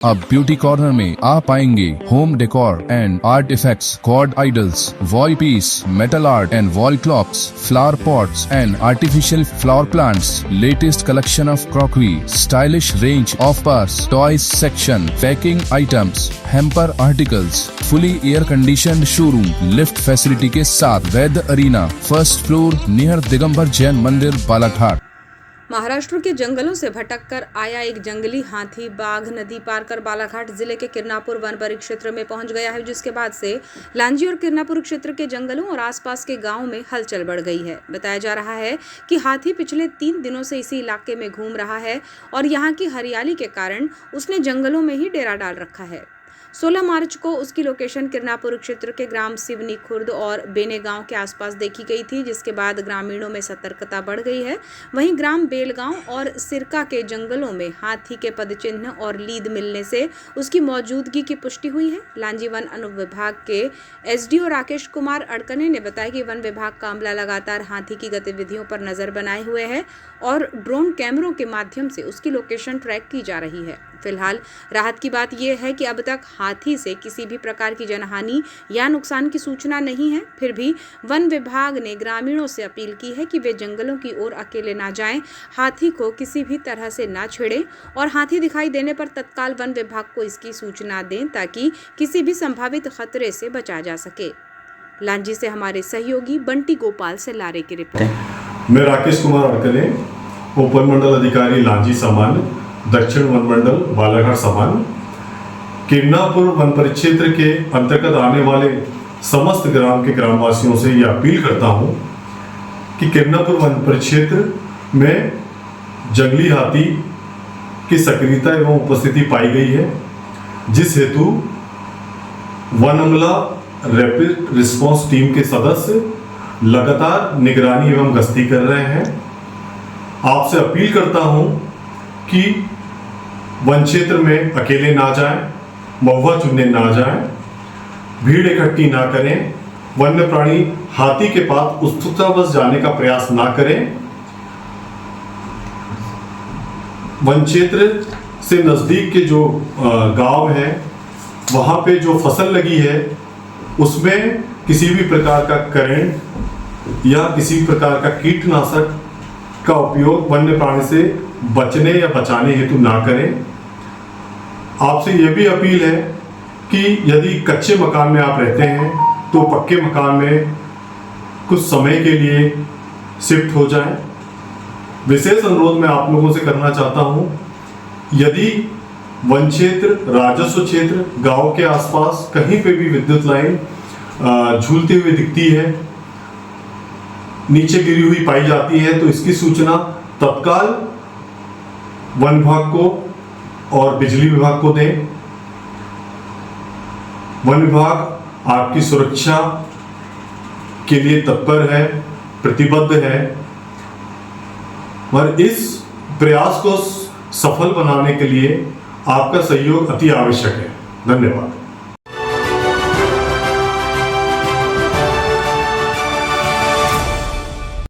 अब beauty corner में आप पाएंगे home decor and art effects, cord idols, wall piece, metal art and wall clocks, flower pots and artificial flower plants, latest collection of crockery, stylish range of purse, toys section, packing items, hamper articles, fully air conditioned showroom, lift facility के साथ Vaidya Arena, first floor near Digambar Jain Mandir, Balaghat. Maharashtra के जंगलों से भटककर आया एक जंगली हाथी बाघ नदी पार कर बालाघाट जिले के किरनापुर वन परिक्षेत्र में पहुंच गया है, जिसके बाद से लांजी और किरनापुर क्षेत्र के जंगलों और आसपास के गांवों में हलचल बढ़ गई है। बताया जा रहा है कि हाथी पिछले 3 दिनों से इसी इलाके में घूम रहा है और यहां की हरियाली के कारण उसने जंगलों में ही डेरा डाल रखा है। 16 मार्च को उसकी लोकेशन किरनापुर क्षेत्र के ग्राम सिवनी खुर्द और बेने गांव के आसपास देखी गई थी, जिसके बाद ग्रामीणों में सतर्कता बढ़ गई है। वहीं ग्राम बेलगांव और सिरका के जंगलों में हाथी के पदचिन्ह और लीद मिलने से उसकी मौजूदगी की पुष्टि हुई है। लांजी वन अनुविभाग के एसडीओ राकेश कुमार अड़कने ने बताया कि वन विभाग का अमला लगातार हाथी की गतिविधियों पर नजर बनाए हुए है और ड्रोन कैमरों के माध्यम से उसकी लोकेशन ट्रैक की जा रही है। फिलहाल राहत की बात यह है कि अब तक हाथी से किसी भी प्रकार की जनहानि या नुकसान की सूचना नहीं है। फिर भी वन विभाग ने ग्रामीणों से अपील की है कि वे जंगलों की ओर अकेले ना जाएं, हाथी को किसी भी तरह से ना छेड़ें और हाथी दिखाई देने पर तत्काल वन विभाग को इसकी सूचना दें ताकि किसी भी संभावित खतरे से बचा जा सके। लांजी से हमारे सहयोगी बंटी गोपाल से लारे की रिपोर्ट। मैं राकेश कुमार अड़कने, उपमंडल अधिकारी लांजी सामान्य, दक्षिण वन मंडल बालाघाट सामान्य, किरनापुर वन परिक्षेत्र के अंतर्गत आने वाले समस्त ग्राम के ग्रामवासियों से यह अपील करता हूं कि किरनापुर वन परिक्षेत्र में जंगली हाथी की सक्रियता एवं उपस्थिति पाई गई है, जिस हेतु वन अमला रैपिड रिस्पांस टीम के सदस्य लगातार निगरानी एवं गश्ती कर रहे हैं। आपसे अपील करता हूं कि वन क्षेत्र में अकेले ना जाएं, महुआ चुनने ना जाएं, भीड़ इकट्ठी ना करें, वन्य प्राणी हाथी के पास उत्सुकतावश जाने का प्रयास ना करें। वन क्षेत्र से नजदीक के जो गांव हैं वहां पे जो फसल लगी है उसमें किसी भी प्रकार का करंट या किसी भी प्रकार का कीटनाशक का उपयोग वन्य प्राणी से बचने या बचाने हेतु ना करें। आपसे यह भी अपील है कि यदि कच्चे मकान में आप रहते हैं तो पक्के मकान में कुछ समय के लिए शिफ्ट हो जाएं। विशेष अनुरोध मैं आप लोगों से करना चाहता हूं, यदि वन क्षेत्र, राजस्व क्षेत्र, गांव के आसपास कहीं पे भी विद्युत लाइन झूलती हुई दिखती है, नीचे गिरी हुई पाई जाती है, तो इसकी सूचना तत्काल वन विभाग को और बिजली विभाग को दें। वन विभाग आपकी सुरक्षा के लिए तत्पर है, प्रतिबद्ध है और इस प्रयास को सफल बनाने के लिए आपका सहयोग अति आवश्यक है। धन्यवाद।